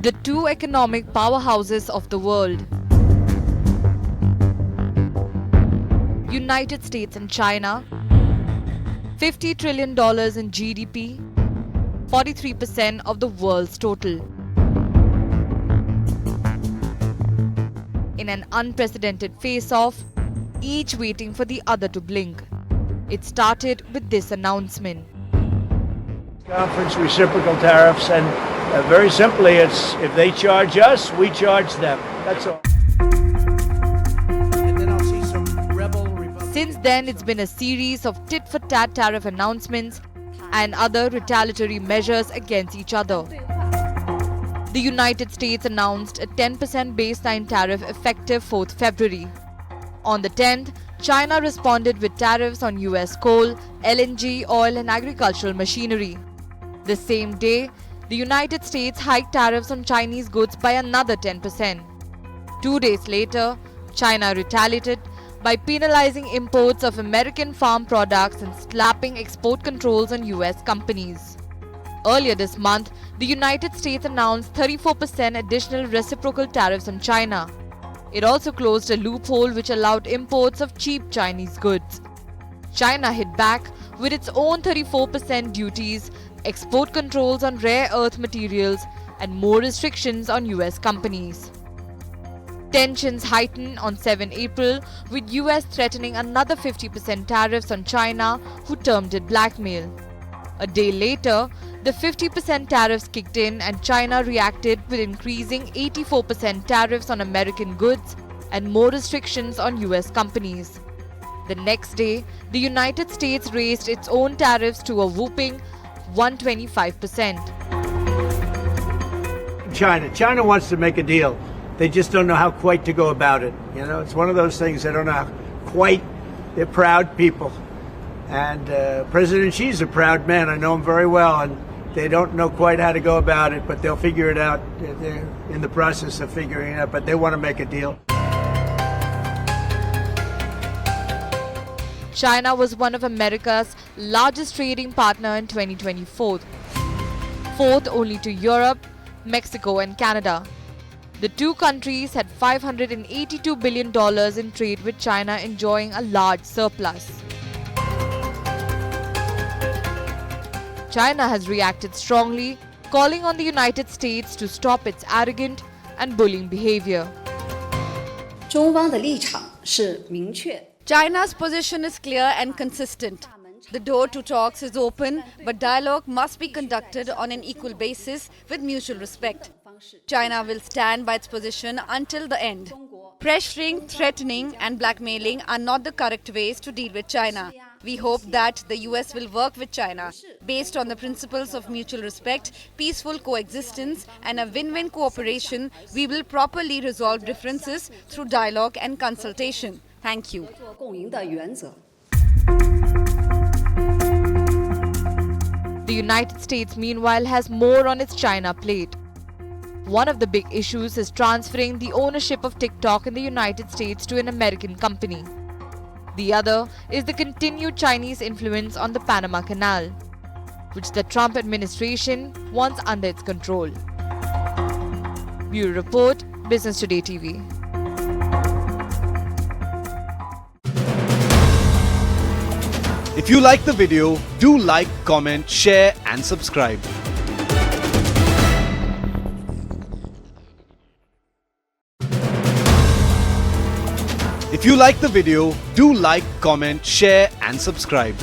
the two economic powerhouses of the world. United States and China, $50 trillion in GDP, 43% of the world's total. In an unprecedented face-off, each waiting for the other to blink. It started with this announcement. Conference reciprocal tariffs, and very simply, it's if they charge us, we charge them. That's all. And then I'll see some rebel Republican. Since then, it's been a series of tit-for-tat tariff announcements and other retaliatory measures against each other. The United States announced a 10% baseline tariff effective 4th February. On the 10th, China responded with tariffs on US coal, LNG, oil and agricultural machinery. The same day, the United States hiked tariffs on Chinese goods by another 10%. 2 days later, China retaliated by penalizing imports of American farm products and slapping export controls on US companies. Earlier this month, the United States announced 34% additional reciprocal tariffs on China. It also closed a loophole which allowed imports of cheap Chinese goods. China hit back with its own 34% duties, export controls on rare earth materials, and more restrictions on US companies. Tensions heightened on 7 April, with US threatening another 50% tariffs on China, who termed it blackmail. A day later, the 50% tariffs kicked in and China reacted with increasing 84% tariffs on American goods and more restrictions on US companies. The next day, the United States raised its own tariffs to a whopping 125%. China wants to make a deal. They just don't know how quite to go about it. You know, it's one of those things they don't know how quite. They're proud people. And President Xi's a proud man. I know him very well. And they don't know quite how to go about it, but they'll figure it out. They're in the process of figuring it out, but they want to make a deal. China was one of America's largest trading partner in 2024, fourth only to Europe, Mexico and Canada. The two countries had $582 billion in trade, with China enjoying a large surplus. China has reacted strongly, calling on the United States to stop its arrogant and bullying behavior. 中方的立场是明确。 China's position is clear and consistent. The door to talks is open, but dialogue must be conducted on an equal basis with mutual respect. China will stand by its position until the end. Pressuring, threatening and blackmailing are not the correct ways to deal with China. We hope that the US will work with China based on the principles of mutual respect, peaceful coexistence and a win-win cooperation. We will properly resolve differences through dialogue and consultation. Thank you. 做共赢的原则。 The United States, meanwhile, has more on its China plate. One of the big issues is transferring the ownership of TikTok in the United States to an American company. The other is the continued Chinese influence on the Panama Canal, which the Trump administration wants under its control. Bureau Report, Business Today TV. If you like the video, do like, comment, share and subscribe. If you like the video, do like, comment, share and subscribe.